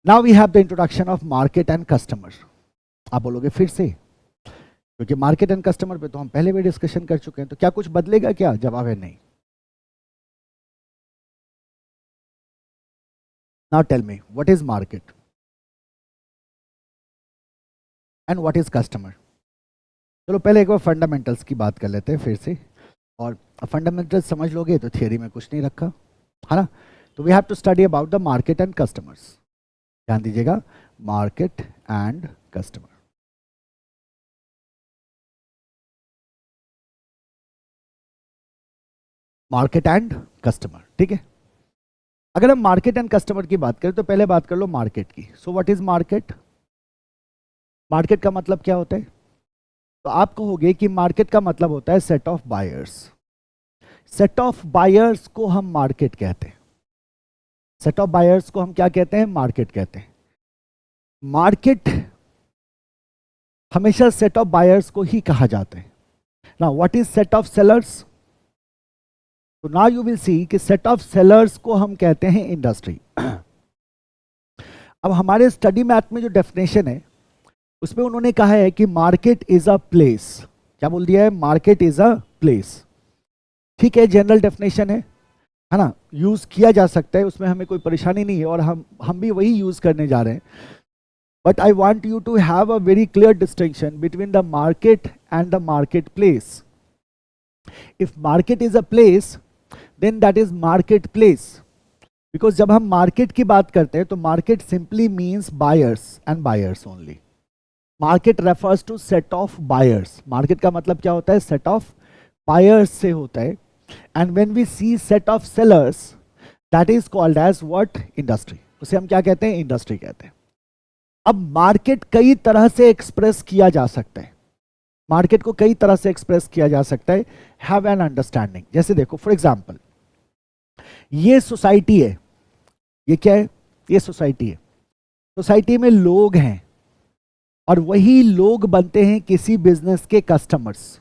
Now we have the introduction of market and customer. आप बोलोगे फिर से, क्योंकि मार्केट एंड कस्टमर पे तो हम पहले भी डिस्कशन कर चुके हैं, तो क्या कुछ बदलेगा क्या? जवाब है नहीं। Now tell me what is market and what is customer. चलो पहले एक बार फंडामेंटल्स की बात कर लेते हैं फिर से, और फंडामेंटल्स समझ लोगे तो थियरी में कुछ नहीं रखा है ना। तो we have to study about the market and customers. ध्यान दीजिएगा, market and customer. Market and customer, ठीक है। अगर हम मार्केट एंड कस्टमर की बात करें तो पहले बात कर लो मार्केट की। So what is market? Market का मतलब क्या होता है? तो आप कहोगे कि मार्केट का मतलब होता है set of buyers. Set of buyers को हम मार्केट कहते हैं। सेट ऑफ बायर्स को हम क्या कहते हैं? मार्केट कहते हैं। मार्केट हमेशा सेट ऑफ बायर्स को ही कहा जाता है। Now what is set of sellers? तो नाउ यू विल सी कि सेट ऑफ सेलर्स को हम कहते हैं इंडस्ट्री। अब हमारे स्टडी मैथ में जो डेफिनेशन है उसमें उन्होंने कहा है कि मार्केट इज अ प्लेस। क्या बोल दिया है? Market is a place. ठीक है, जनरल डेफिनेशन है ना, यूज किया जा सकता है, उसमें हमें कोई परेशानी नहीं है, और हम भी वही यूज करने जा रहे हैं। But I want you to have a very clear distinction between the market and the market place. If market is a place then that is market place, because जब हम मार्केट की बात करते हैं तो market simply means buyers and buyers only. Market refers to set of buyers. Market का मतलब क्या होता है? सेट ऑफ बायर्स से होता है। And when we see set of sellers that is called as what? Industry. उसे हम क्या कहते हैं? इंडस्ट्री कहते हैं। अब मार्केट कई तरह से एक्सप्रेस किया जा सकता है। मार्केट को कई तरह से एक्सप्रेस किया जा सकता है। Have an understanding. जैसे देखो फॉर एग्जांपल, ये सोसाइटी है। ये क्या है? ये सोसाइटी है। सोसाइटी में लोग हैं और वही लोग बनते हैं किसी बिजनेस के कस्टमर्स।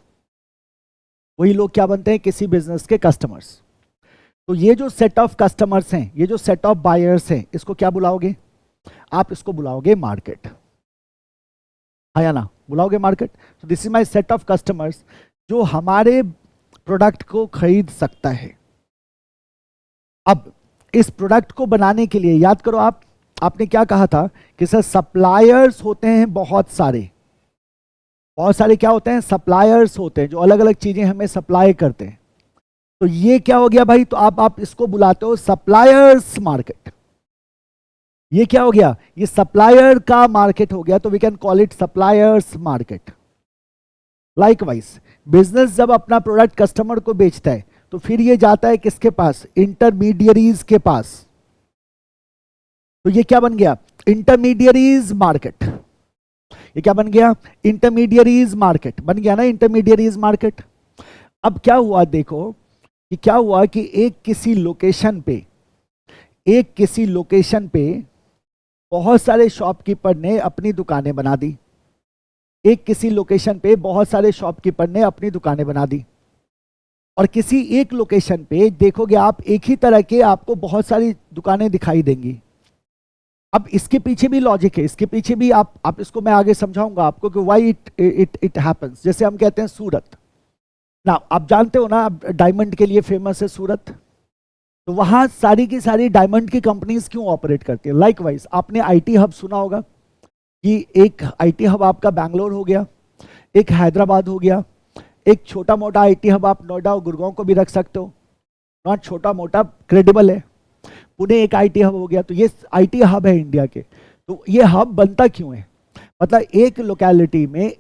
वही लोग क्या बनते हैं? किसी बिजनेस के कस्टमर्स। तो ये जो सेट ऑफ कस्टमर्स हैं, ये जो सेट ऑफ बायर्स हैं, इसको क्या बुलाओगे आप? इसको बुलाओगे मार्केट, है या ना? बुलाओगे मार्केट। तो this is my set of customers जो हमारे प्रोडक्ट को खरीद सकता है। अब इस प्रोडक्ट को बनाने के लिए याद करो आपने क्या कहा था कि सर सप्लायर्स होते हैं बहुत सारे। बहुत सारे क्या होते हैं? सप्लायर्स होते हैं जो अलग अलग चीजें हमें सप्लाई करते हैं। तो ये क्या हो गया भाई? तो आप इसको बुलाते हो सप्लायर्स मार्केट। ये क्या हो गया? ये सप्लायर का मार्केट हो गया, तो we can call it suppliers market. Likewise business जब अपना प्रोडक्ट कस्टमर को बेचता है तो फिर ये जाता है किसके पास? इंटरमीडियरीज के पास। तो ये क्या बन गया? Intermediaries market. ये क्या बन गया? इंटरमीडियरीज मार्केट बन गया ना, इंटरमीडियरीज मार्केट। अब क्या हुआ देखो कि क्या हुआ कि एक किसी लोकेशन पे बहुत सारे शॉपकीपर ने अपनी दुकानें बना दी। एक किसी लोकेशन पे बहुत सारे शॉपकीपर ने अपनी दुकानें बना दी, और किसी एक लोकेशन पे देखोगे आप एक ही तरह के आपको बहुत सारी दुकानें दिखाई देंगी। अब इसके पीछे भी लॉजिक है, इसके पीछे भी आप इसको मैं आगे समझाऊंगा आपको कि व्हाई इट हैपेंस। जैसे हम कहते हैं सूरत ना, आप जानते हो ना डायमंड के लिए फेमस है सूरत। तो वहां सारी की सारी डायमंड की कंपनीज क्यों ऑपरेट करती है? लाइकवाइज आपने आईटी हब सुना होगा कि एक आईटी हब आपका बैंगलोर हो गया, एक हैदराबाद हो गया, एक छोटा मोटा आईटी हब आप नोएडा और गुड़गांव को भी रख सकते हो। नॉट छोटा मोटा, क्रेडिबल है। पुणे एक आईटी हब हो गया। तो ये आईटी हब है इंडिया के। तो ये हब बनता क्यों है? मतलब एक लोकेलिटी में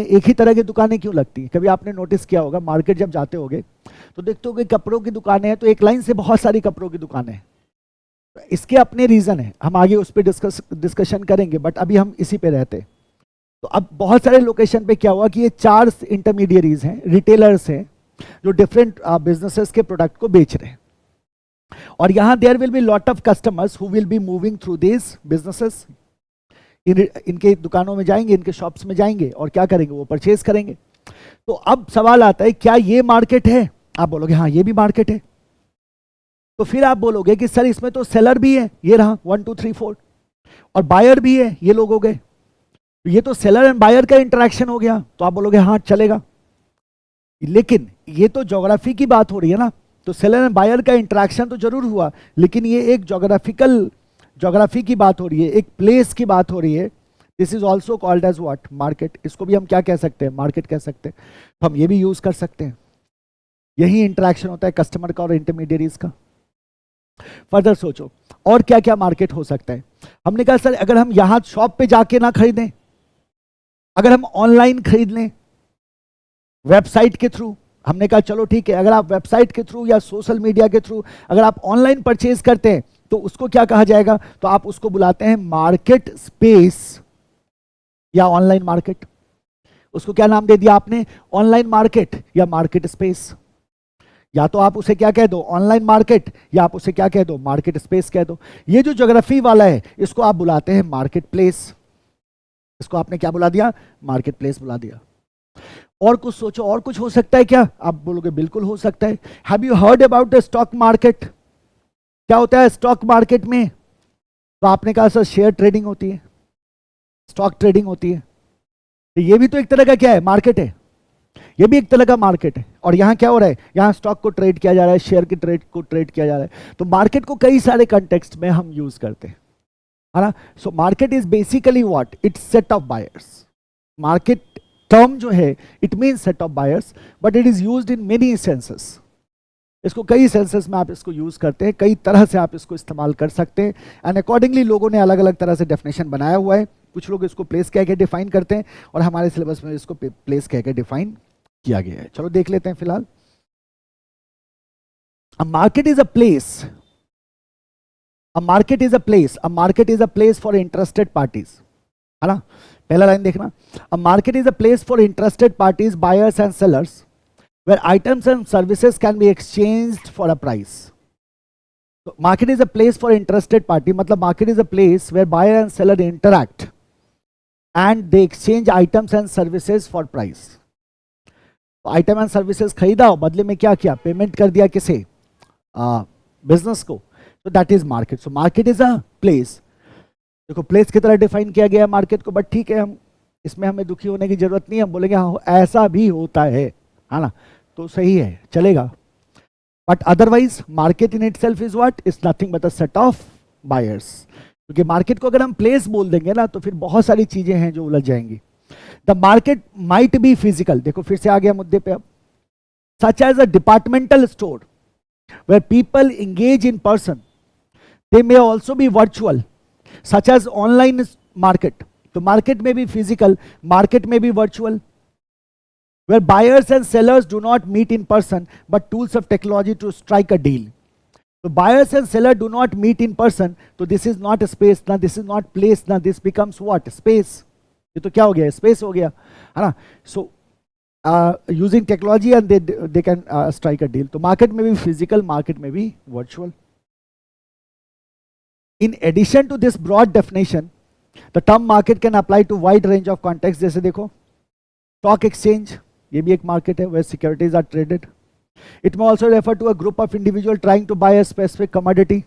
एक ही तरह की दुकानें क्यों लगती हैं? कभी आपने नोटिस किया होगा, मार्केट जब जाते होगे तो देखते होगे कपड़ों की दुकानें हैं तो एक लाइन से बहुत सारी कपड़ों की दुकानें हैं। तो इसके अपने रीजन है, हम आगे उस पर डिस्कशन करेंगे, बट अभी हम इसी पे रहते हैं। तो अब बहुत सारे लोकेशन पे क्या हुआ कि ये 4 इंटरमीडियरीज हैं, रिटेलर्स हैं, जो डिफरेंट बिजनेसेस के प्रोडक्ट को बेच रहे हैं। और यहां there will be lot of customers who will be moving through this businesses. इनके दुकानों में जाएंगे, इनके शॉप्स में जाएंगे और क्या करेंगे? वो परचेज करेंगे। तो अब सवाल आता है क्या ये मार्केट है? आप बोलोगे हाँ ये भी मार्केट है। तो फिर आप बोलोगे कि सर इसमें तो सेलर भी है, ये रहा 1 2 3 4, और बायर भी है, ये लोग हो गए, तो ये तो सेलर एंड बायर का इंटरेक्शन हो गया, तो आप बोलोगे हाँ चलेगा। लेकिन ये तो ज्योग्राफी की बात हो रही है ना, तो सेलर एंड बायर का इंटरेक्शन तो जरूर हुआ, लेकिन ये एक ज्योग्राफी की बात हो रही है, एक प्लेस की बात हो रही है। This is also called as what, market. इसको भी हम क्या कह सकते हैं, मार्केट कह सकते हैं। तो हम ये भी यूज कर सकते हैं। यही इंटरेक्शन होता है कस्टमर का और इंटरमीडियरीज का। फर्दर सोचो और क्या क्या मार्केट हो सकता है। हमने कहा सर अगर हम यहां शॉप पे जाके ना खरीदें, अगर हम ऑनलाइन खरीद लें वेबसाइट के थ्रू, हमने कहा चलो ठीक है, अगर आप वेबसाइट के थ्रू या सोशल मीडिया के थ्रू अगर आप ऑनलाइन परचेज करते हैं तो उसको क्या कहा जाएगा, तो आप उसको बुलाते हैं मार्केट स्पेस या ऑनलाइन मार्केट। उसको क्या नाम दे दिया आपने, ऑनलाइन मार्केट या मार्केट स्पेस। या तो आप उसे क्या कह दो, ऑनलाइन मार्केट, या आप उसे क्या कह दो, मार्केट स्पेस कह दो। ये जो ज्योग्राफी वाला है इसको आप बुलाते हैं मार्केट प्लेस। इसको आपने क्या बुला दिया, मार्केट प्लेस बुला दिया। और कुछ सोचो, और कुछ हो सकता है क्या, आप बोलोगे बिल्कुल हो सकता है। Have you heard about the stock market? क्या होता है स्टॉक मार्केट में? तो आपने कहा सर शेयर ट्रेडिंग होती है, स्टॉक ट्रेडिंग होती है। तो ये भी तो एक तरह का क्या है, मार्केट है। ये भी एक तरह का मार्केट है। और यहां क्या हो रहा है, यहां स्टॉक को ट्रेड किया जा रहा है, शेयर की ट्रेड को ट्रेड किया जा रहा है। तो मार्केट को कई सारे कंटेक्स्ट में हम यूज करते हैं, है ना। So market is basically what, it's set of buyers. Market term जो है it mean set of buyers, but it is used in many senses. इसको कई सेंसेस में आप इसको यूज करते हैं, कई तरह से आप इसको इस्तेमाल कर सकते हैं। एंड अकॉर्डिंगली लोगों ने अलग अलग तरह से डेफिनेशन बनाया हुआ है। कुछ लोग इसको प्लेस कह के डिफाइन करते हैं, और हमारे सिलेबस में इसको प्लेस कह के डिफाइन किया गया है। चलो देख लेते हैं फिलहाल। A market is a place, a market is a place, a market is a place for interested parties, है ना। पहला लाइन देखना, a market is a place for interested parties, buyers and sellers, where items and services can be exchanged for a price. So market is a place for interested party, मतलब market is a place where buyer and seller interact and they exchange items and services for price. तो item and services खरीदा और बदले में क्या किया, payment कर दिया किसे, बिजनेस को। तो that is market. So market is a place. देखो प्लेस की तरह डिफाइन किया गया है मार्केट को, बट ठीक है, हम इसमें हमें दुखी होने की जरूरत नहीं है। हम बोलेंगे हाँ ऐसा भी होता है ना, तो सही है, चलेगा। But otherwise market in itself is what, is nothing but a set of buyers. क्योंकि मार्केट को अगर हम प्लेस बोल देंगे ना तो फिर बहुत सारी चीजें हैं जो उलझ जाएंगी। The market might be physical, देखो फिर से आ गया मुद्दे पे अब, such as a departmental store where people engage in person, they may also be virtual, such as online market. तो मार्केट में भी फिजिकल, मार्केट में भी virtual, where buyers and sellers do not meet in person but tools of technology to strike a deal. So buyers and seller do not meet in person, so this is not a space ना, this is not place ना, this becomes what, space। ये तो क्या हो गया, space हो गया, है ना। So using technology and they can strike a deal। तो market में भी physical, market में भी virtual। In addition to this broad definition, the term market can apply to wide range of contexts। जैसे देखो stock exchange, ये भी एक मार्केट है, where securities are traded। It may also refer to a group of individuals trying to buy a specific commodity।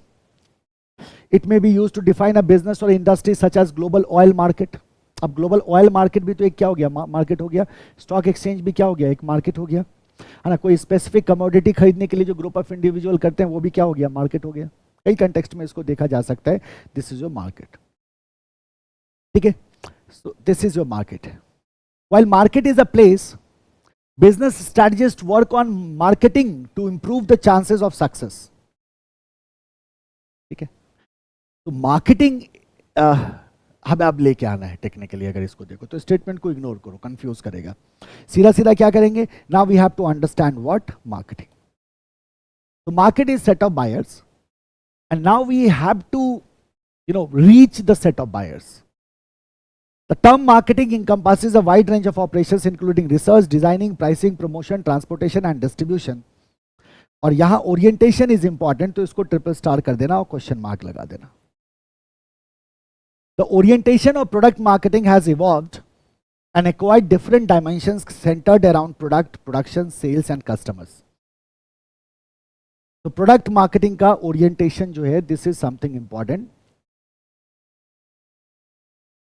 It may be used to define a business or industry such as global oil market। अब global oil market भी तो एक क्या हो गया, market हो गया। Stock exchange भी क्या हो गया, एक मार्केट हो गया, है ना। कोई स्पेसिफिक कमोडिटी खरीदने के लिए जो ग्रुप ऑफ इंडिविजुअल करते हैं वो भी क्या हो गया, मार्केट हो गया। कई कंटेक्स्ट में इसको देखा जा सकता है। दिस इज योर मार्केट, ठीक है। So this is your market. While market is a place, business strategists work on marketing to improve the chances of success। ठीक है, तो मार्केटिंग हमें अब लेके आना है टेक्निकली। अगर इसको देखो तो स्टेटमेंट को इग्नोर करो, कंफ्यूज करेगा। सीधा सीधा क्या करेंगे, now we have to understand what marketing. तो market is set of buyers and now we have to reach the set of buyers। The term marketing encompasses a wide range of operations including research, designing, pricing, promotion, transportation and distribution। और यहां orientation is important, तो इसको triple star कर देना और question mark लगा देना। The orientation of product marketing has evolved and acquired different dimensions centered around product, production, sales and customers। तो प्रोडक्ट मार्केटिंग का ओरिएंटेशन जो है, दिस इज समथिंग इंपॉर्टेंट,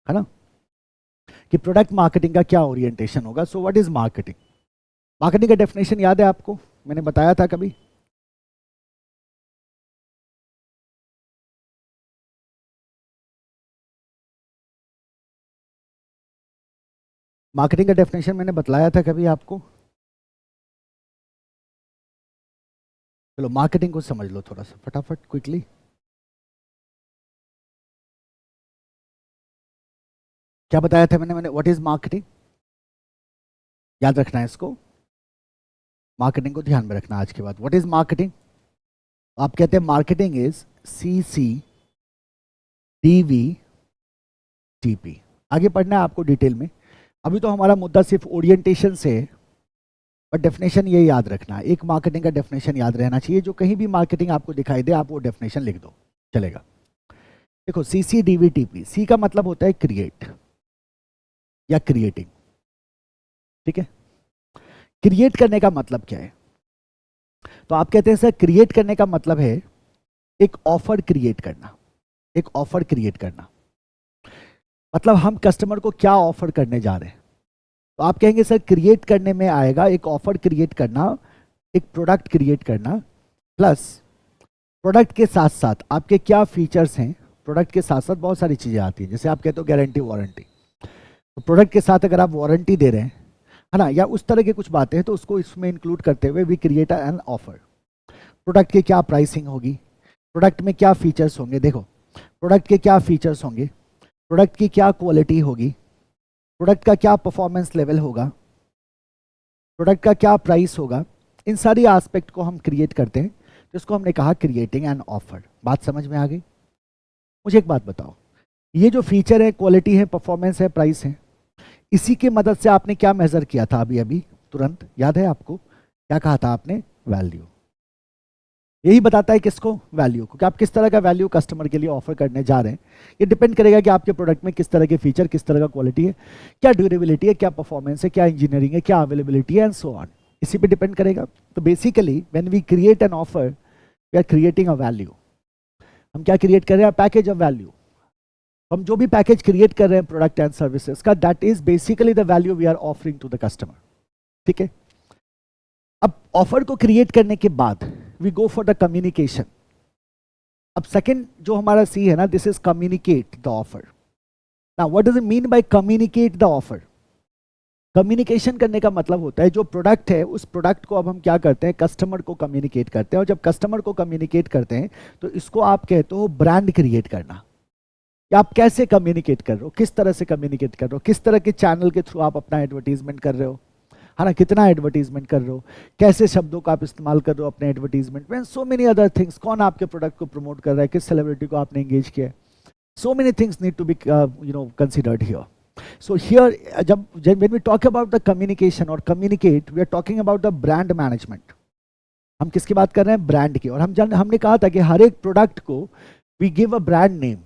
है ना, कि प्रोडक्ट मार्केटिंग का क्या ओरिएंटेशन होगा. So what is marketing? Marketing का डेफिनेशन याद है आपको? मैंने बताया था कभी. मार्केटिंग का डेफिनेशन मैंने बतलाया था कभी आपको? चलो मार्केटिंग को समझ लो थोड़ा सा फटाफट क्विकली. क्या बताया था मैंने व्हाट इज मार्केटिंग? याद रखना है इसको, मार्केटिंग को ध्यान में रखना आज के बाद. What is marketing? आप कहते हैं मार्केटिंग इज CCDVTP. आगे पढ़ना है आपको डिटेल में. अभी तो हमारा मुद्दा सिर्फ ओरिएंटेशन से है, पर डेफिनेशन ये याद रखना है. एक मार्केटिंग का डेफिनेशन याद रहना चाहिए. जो कहीं भी मार्केटिंग आपको दिखाई दे आप वो डेफिनेशन लिख दो, चलेगा. देखो CCDVTP, सी का मतलब होता है क्रिएट या क्रिएटिंग. ठीक है, क्रिएट करने का मतलब क्या है? तो आप कहते हैं सर क्रिएट करने का मतलब है एक ऑफर क्रिएट करना. एक ऑफर क्रिएट करना मतलब हम कस्टमर को क्या ऑफर करने जा रहे हैं. तो आप कहेंगे सर क्रिएट करने में आएगा एक ऑफर क्रिएट करना, एक प्रोडक्ट क्रिएट करना, प्लस प्रोडक्ट के साथ साथ आपके क्या फीचर्स हैं. प्रोडक्ट के साथ साथ बहुत सारी चीज़ें आती हैं, जैसे आप कहते हो गारंटी वारंटी. तो प्रोडक्ट के साथ अगर आप वारंटी दे रहे हैं, है ना, या उस तरह की कुछ बातें हैं, तो उसको इसमें इंक्लूड करते हुए we create an offer. Product की क्या प्राइसिंग होगी, प्रोडक्ट में क्या फीचर्स होंगे. देखो प्रोडक्ट के क्या फीचर्स होंगे, प्रोडक्ट की क्या क्वालिटी होगी, प्रोडक्ट का क्या परफॉर्मेंस लेवल होगा, प्रोडक्ट का क्या प्राइस होगा. इन सारी एस्पेक्ट को हम क्रिएट करते हैं, जिसको हमने कहा क्रिएटिंग एन ऑफर. बात समझ में आ गई? मुझे एक बात बताओ, ये जो फीचर है, क्वालिटी है, परफॉर्मेंस है, प्राइस है, इसी की मदद से आपने क्या मेजर किया था अभी अभी तुरंत? याद है आपको क्या कहा था आपने? वैल्यू. यही बताता है किसको? वैल्यू को, कि आप किस तरह का वैल्यू कस्टमर के लिए ऑफर करने जा रहे हैं. ये डिपेंड करेगा कि आपके प्रोडक्ट में किस तरह के फीचर, किस तरह का क्वालिटी है, क्या ड्यूरेबिलिटी है, क्या परफॉर्मेंस है, क्या इंजीनियरिंग है, क्या अवेलेबिलिटी है, एंड सो ऑन. इसी पे डिपेंड करेगा. तो basically when we create an offer we are creating a value. हम क्या क्रिएट कर रहे हैं? Package of value. हम जो भी पैकेज क्रिएट कर रहे हैं प्रोडक्ट एंड सर्विसेज का, that is basically the value we are offering to the customer. ठीक है, अब ऑफर को क्रिएट करने के बाद we go for the communication. अब सेकंड जो हमारा सी है ना, this is communicate the offer. Now what does it mean by communicate the offer? Communication करने का मतलब होता है जो प्रोडक्ट है उस प्रोडक्ट को अब हम क्या करते हैं, कस्टमर को कम्युनिकेट करते हैं. और जब कस्टमर को कम्युनिकेट करते हैं तो इसको आप कहते हो ब्रांड क्रिएट करना. कि आप कैसे कम्युनिकेट कर रहे हो, किस तरह से कम्युनिकेट कर रहे हो, किस तरह के चैनल के थ्रू आप अपना एडवर्टीजमेंट कर रहे हो, है ना, कितना एडवर्टीजमेंट कर रहे हो, कैसे शब्दों का आप इस्तेमाल कर रहे हो अपने एडवर्टीजमेंट में, सो मेनी अदर थिंग्स. कौन आपके प्रोडक्ट को प्रमोट कर रहा है, किस सेलिब्रिटी को आपने एंगेज किया है. So many things need to be considered here. So here जब when we talk about the communication और communicate, we are talking about the brand management. हम किसकी बात कर रहे हैं? ब्रांड की. और हमने कहा था कि हर एक प्रोडक्ट को we give a brand name,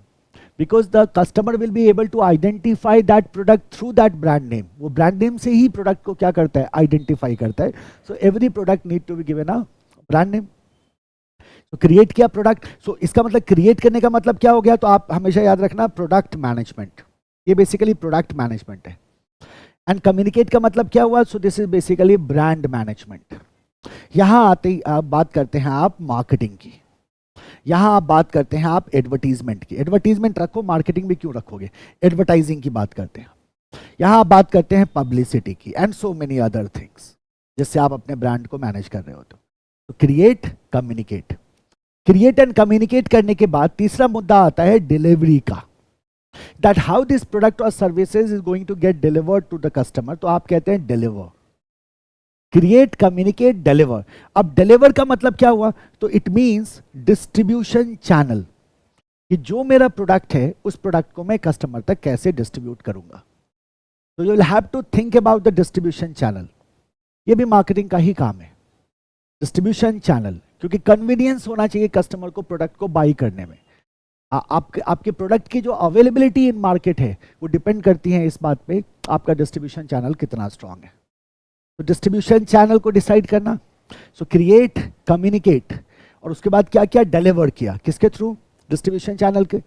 because the customer will be able to identify that product through that brand name. वो brand name से ही product को क्या करता है? Identify करता है. So every product need to be given a brand name. So create किया product. So इसका मतलब create करने का मतलब क्या हो गया? तो आप हमेशा याद रखना product management. ये basically product management है. And communicate का मतलब क्या हुआ? So this is basically brand management. यहाँ आते ही आप बात करते हैं आप marketing की. यहां आप बात करते हैं आप एडवर्टीजमेंट की. एडवर्टीजमेंट रखो, मार्केटिंग भी क्यों रखोगे? एडवर्टाइजिंग की बात करते हैं. यहां आप बात करते हैं पब्लिसिटी की and so many other things, जिससे आप अपने ब्रांड को मैनेज कर रहे हो. तो create, communicate. Create and communicate करने के बाद तीसरा मुद्दा आता है डिलीवरी का. दैट हाउ दिस प्रोडक्ट और services is going to get delivered to the customer. तो आप कहते हैं डिलीवर. Create, communicate, deliver. अब डिलीवर का मतलब क्या हुआ? तो इट मींस डिस्ट्रीब्यूशन चैनल, कि जो मेरा प्रोडक्ट है उस प्रोडक्ट को मैं कस्टमर तक कैसे डिस्ट्रीब्यूट करूंगा. तो you will have to think about the distribution channel. ये भी मार्केटिंग का ही काम है, डिस्ट्रीब्यूशन चैनल, क्योंकि कन्वीनियंस होना चाहिए कस्टमर को प्रोडक्ट को बाई करने में. आपके प्रोडक्ट की जो अवेलेबिलिटी इन मार्केट है वो डिपेंड करती है इस बात पे आपका डिस्ट्रीब्यूशन चैनल कितना स्ट्रांग है. तो डिस्ट्रीब्यूशन चैनल को डिसाइड करना. सो क्रिएट, कम्युनिकेट और उसके बाद क्या किया, डिलीवर किया, किसके थ्रू, डिस्ट्रीब्यूशन चैनल के।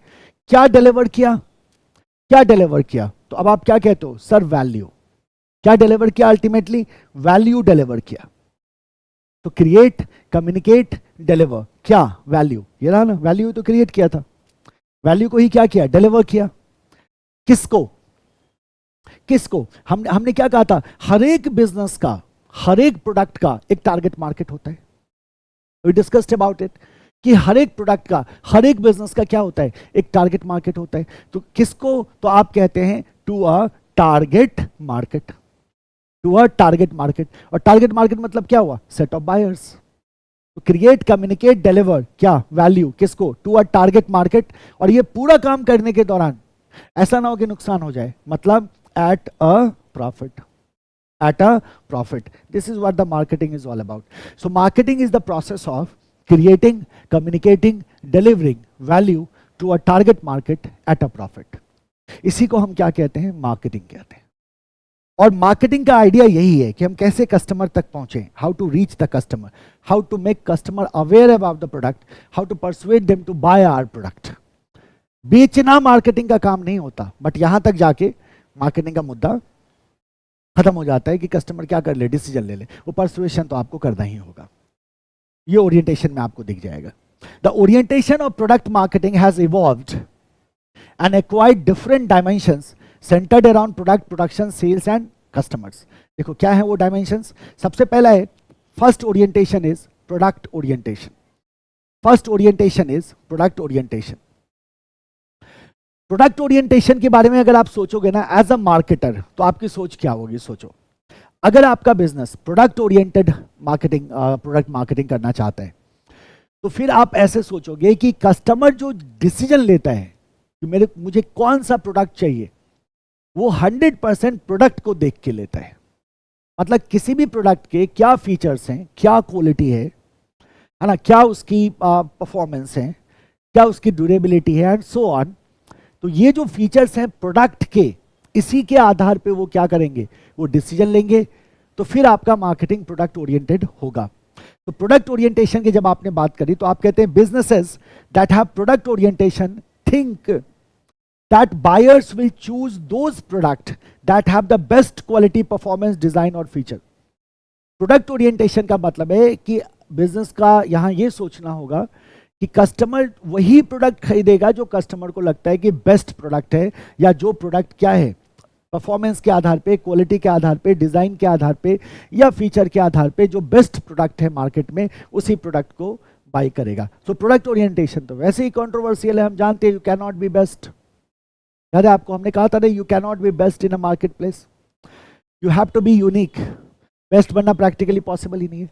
क्या डिलीवर किया, क्या डिलीवर किया, तो अब आप क्या कहते हो सर, वैल्यू। क्या डिलीवर किया, अल्टीमेटली वैल्यू डिलीवर किया। तो क्रिएट, कम्युनिकेट, डिलीवर, क्या, वैल्यू, ये रहा ना, वैल्यू तो क्रिएट किया था, वैल्यू को ही क्या किया, डिलीवर किया। किसको, किसको, हमने क्या कहा था, हर एक बिजनेस का, हर एक प्रोडक्ट का एक टारगेट मार्केट होता है। वी डिस्कस्ड अबाउट इट कि हर एक प्रोडक्ट का, हर एक बिजनेस का क्या होता है, एक टारगेट मार्केट होता है। तो किसको, तो आप कहते हैं to a target market, to a target market. और टारगेट मार्केट मतलब क्या हुआ, सेट ऑफ बायर्स। तो क्रिएट, कम्युनिकेट, डिलीवर, क्या, वैल्यू, किसको, टू अ टारगेट मार्केट। और ये पूरा काम करने के दौरान ऐसा ना हो कि नुकसान हो जाए, मतलब at a profit, at a profit. This is what the marketing is all about. So marketing is the process of creating, communicating, delivering value to a target market at a profit. इसी को हम क्या कहते हैं, marketing कहते हैं। और marketing का आइडिया यही है कि हम कैसे कस्टमर तक पहुंचे, how to reach the customer, how to make customer aware about the product, how to persuade them to buy our product. बेचना मार्केटिंग का काम नहीं होता, बट यहां तक जाके मार्केटिंग का मुद्दा खत्म हो जाता है कि कस्टमर क्या कर ले, डिसीजन ले ले। वो परसुएशन तो आपको करना ही होगा, ये ओरिएंटेशन में आपको दिख जाएगा। The orientation of product marketing has evolved and acquired different dimensions centred around product production, sales and customers. देखो क्या है वो डायमेंशंस। सबसे पहला है, first orientation is product orientation. First orientation is product orientation. Product orientation के बारे में अगर आप सोचोगे ना एज अ मार्केटर, तो आपकी सोच क्या होगी, सोचो। अगर आपका business product oriented marketing, product marketing करना चाहता है, तो फिर आप ऐसे सोचोगे कि कस्टमर जो डिसीजन लेता है कि मुझे कौन सा प्रोडक्ट चाहिए, वो 100% प्रोडक्ट को देख के लेता है। मतलब किसी भी प्रोडक्ट के क्या फीचर्स हैं, क्या क्वालिटी है ना, क्या उसकी परफॉर्मेंस है, क्या उसकी ड्यूरेबिलिटी है एंड सो ऑन। तो ये जो फीचर्स हैं प्रोडक्ट के, इसी के आधार पे वो क्या करेंगे, वो डिसीजन लेंगे। तो फिर आपका मार्केटिंग प्रोडक्ट ओरिएंटेड होगा। तो प्रोडक्ट ओरिएंटेशन की जब आपने बात करी, तो आप कहते हैं businesses that have product orientation think that buyers will choose those product that have the best quality, performance, design और फीचर। प्रोडक्ट ओरिएंटेशन का मतलब है कि बिजनेस का यहां ये सोचना होगा कि कस्टमर वही प्रोडक्ट खरीदेगा जो कस्टमर को लगता है कि बेस्ट प्रोडक्ट है, या जो प्रोडक्ट क्या है, परफॉर्मेंस के आधार पे, क्वालिटी के आधार पे, डिजाइन के आधार पे या फीचर के आधार पे जो बेस्ट प्रोडक्ट है मार्केट में, उसी प्रोडक्ट को बाय करेगा। सो प्रोडक्ट ओरिएंटेशन तो वैसे ही कंट्रोवर्शियल है, हम जानते हैं। You can not be best, याद है आपको हमने कहा था ना, you can not be best in a market place, you have to be unique. Best बनना प्रैक्टिकली पॉसिबल ही नहीं है।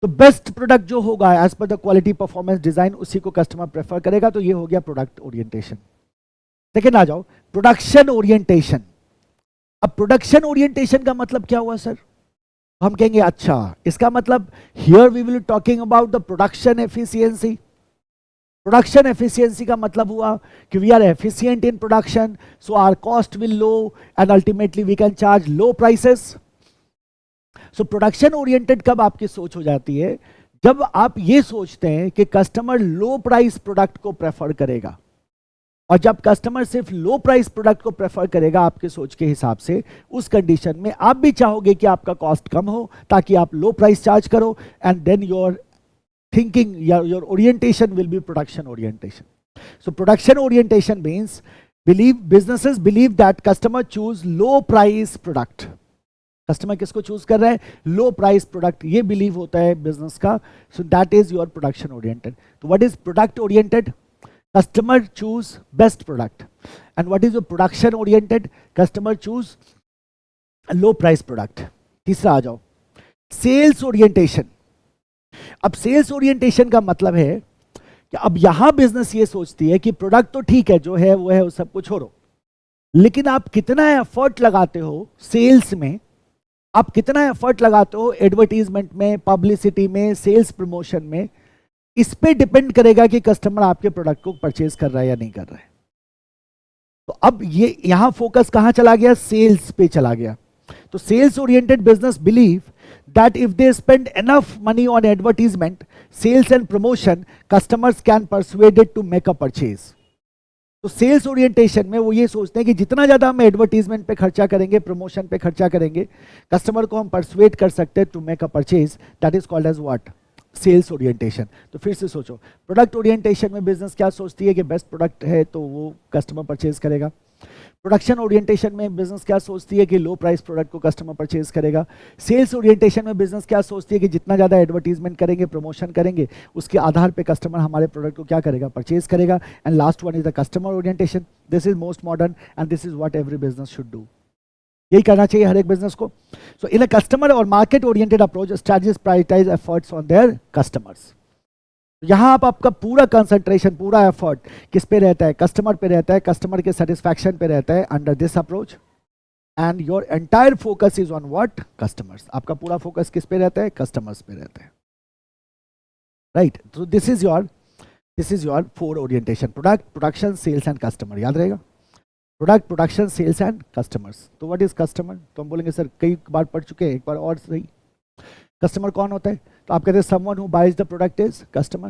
तो बेस्ट प्रोडक्ट जो होगा as per the quality, performance, design, उसी को कस्टमर प्रेफर करेगा। तो ये हो गया प्रोडक्ट ओरिएंटेशन। सेकेंड आ जाओ, प्रोडक्शन ओरिएंटेशन। अब प्रोडक्शन ओरिएंटेशन का मतलब क्या हुआ सर, हम कहेंगे अच्छा इसका मतलब here we will talking about the production efficiency. Production efficiency का मतलब हुआ कि we are efficient in production, so our cost will low and ultimately we can charge low prices. So production oriented कब आपकी सोच हो जाती है, जब आप ये सोचते हैं कि कस्टमर लो प्राइस प्रोडक्ट को प्रेफर करेगा। और जब कस्टमर सिर्फ लो प्राइस प्रोडक्ट को प्रेफर करेगा आपके सोच के हिसाब से, उस कंडीशन में आप भी चाहोगे कि आपका कॉस्ट कम हो ताकि आप लो प्राइस चार्ज करो, and then your thinking, your orientation will be production orientation. So production orientation means businesses believe that customer choose low price product. Customer किसको चूज कर रहा है, लो प्राइस प्रोडक्ट, ये believe होता है business का। So that is your production oriented. तो what is product oriented, customer choose best product. And what is your production oriented, customer choose low price product. तीसरा आ जाओ, सेल्स ओरिएंटेशन। अब sales orientation का मतलब है कि अब यहां बिजनेस ये सोचती है कि प्रोडक्ट तो ठीक है, जो है वो है, वो सब कुछ छोड़ो, लेकिन आप कितना एफर्ट लगाते हो सेल्स में, आप कितना एफर्ट लगाते हो एडवर्टीजमेंट में, पब्लिसिटी में, सेल्स प्रमोशन में, इस पे डिपेंड करेगा कि कस्टमर आपके प्रोडक्ट को परचेज कर रहा है या नहीं कर रहा है। तो अब ये यहां फोकस कहां चला गया, सेल्स पे चला गया। तो sales oriented business believe that if they spend enough money on advertisement, sales and promotion, customers can persuaded to make a purchase. तो सेल्स ओरिएंटेशन में वो ये सोचते हैं कि जितना ज़्यादा हम एडवर्टीजमेंट पे खर्चा करेंगे, प्रमोशन पे खर्चा करेंगे, कस्टमर को हम परसुएट कर सकते हैं to make a purchase. That is called as what? Sales orientation. तो फिर से सोचो, प्रोडक्ट ओरिएंटेशन में बिजनेस क्या सोचती है कि बेस्ट प्रोडक्ट है तो वो कस्टमर परचेज करेगा. प्रोडक्शन ओरिएंटेशन में बिजनेस क्या सोचती है कि लो प्राइस प्रोडक्ट को कस्टमर परचेज करेगा. सेल्स ओरिएंटेशन में बिजनेस क्या सोचती है कि जितना ज़्यादा एडवर्टीजमेंट करेंगे, प्रमोशन करेंगे, उसके आधार पे कस्टमर हमारे प्रोडक्ट को क्या करेगा? परचेज करेगा. And last one is the customer orientation. This is most modern and this is what every business should do. यही करना चाहिए हर एक बिजनेस को. सो इन अ कस्टमर और market oriented approach, strategies prioritise efforts on their customers. यहाँ आप आपका पूरा कंसंट्रेशन, पूरा एफर्ट किस पे रहता है? कस्टमर पे रहता है, कस्टमर के सेटिस्फैक्शन पे रहता है under this approach. And your entire focus is on what? Customers. आपका पूरा फोकस किस पे रहता है? कस्टमर्स पे रहता है. राइट. तो this is your 4 orientation: product, production, sales and customer. याद रहेगा? Product, production, sales and customers. तो व्हाट इज कस्टमर? तो हम बोलेंगे सर कई बार पढ़ चुके हैं, एक बार और सही. कस्टमर कौन होता है? तो आप कहते हैं someone who buys the product is customer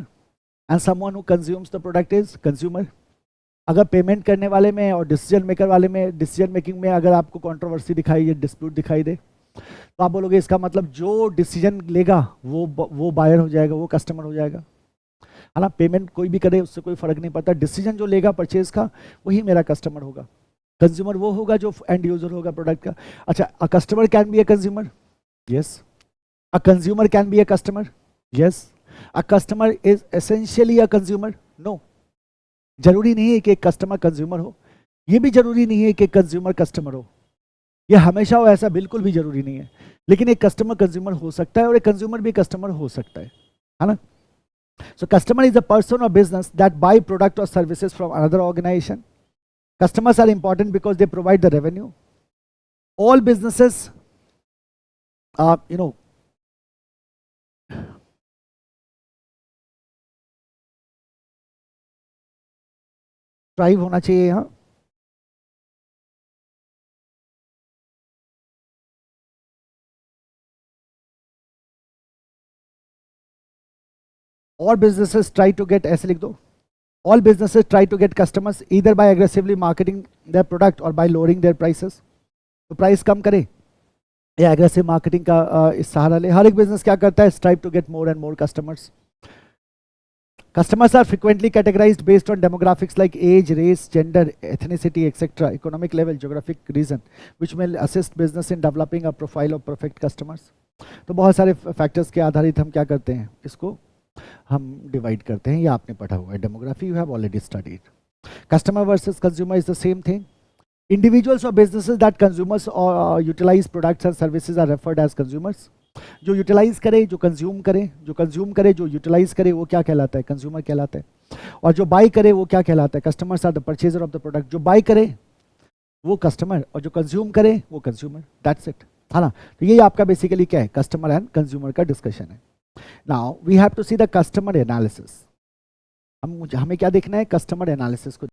and someone who consumes the product is consumer. अगर पेमेंट करने वाले में और डिसीजन मेकर वाले में, डिसीजन मेकिंग में अगर आपको कंट्रोवर्सी दिखाई, डिस्प्यूट दिखाई दे, तो आप बोलोगे इसका मतलब जो डिसीजन लेगा वो बायर हो जाएगा, वो कस्टमर हो जाएगा. है ना? पेमेंट कोई भी करे उससे कोई फर्क नहीं पड़ता, डिसीजन जो लेगा परचेज का वही मेरा कस्टमर होगा. कंज्यूमर वो होगा जो एंड यूजर होगा प्रोडक्ट का. अच्छा, a customer can be a consumer. Yes. A consumer can be a customer. Yes. A customer is essentially a consumer. No. जरूरी नहीं है कि एक कस्टमर कंज्यूमर हो, ये भी जरूरी नहीं है कि एक कंज्यूमर कस्टमर हो. ये हमेशा हो ऐसा बिल्कुल भी जरूरी नहीं है. लेकिन एक कस्टमर कंज्यूमर हो सकता है और एक कंज्यूमर भी कस्टमर हो सकता है ना? So customer is a person or business that buy product or services from another organization. Customers are important because they provide the revenue. All businesses, drive होना चाहिए यहाँ. All businesses try to get, ऐसे लिख दो, all businesses try to get customers either by aggressively marketing their product or by lowering their prices. तो price कम करे या aggressive marketing का इस सहारा ले. हर एक बिजनेस क्या करता है? Strive to get more and more customers. Customers are frequently categorized based on demographics like age, race, gender, ethnicity, etc., economic level, geographic region, which may assist business in developing a profile of perfect customers. तो बहुत सारे factors के आधारित हम क्या करते हैं? इसको हम डिवाइड करते हैं. ये आपने पढ़ा हुआ है, demography you have already studied. Customer versus consumer is the same thing. Individuals or businesses that consumers utilize products and services are referred as consumers. जो यूटिलाइज करे, जो कंज्यूम करे, जो यूटिलाइज करे वो क्या कहलाता है? कंज्यूमर कहलाता है. और जो बाई करे वो क्या कहलाता है? Customers are the purchaser of the product. जो बाई करे वो कस्टमर और जो कंज्यूम करे वो कंज्यूमर. That's it. है ना? तो ये आपका बेसिकली क्या है? कस्टमर एंड कंज्यूमर का डिस्कशन है. Now we have to see the customer analysis. हमें क्या देखना है? कस्टमर एनालिसिस को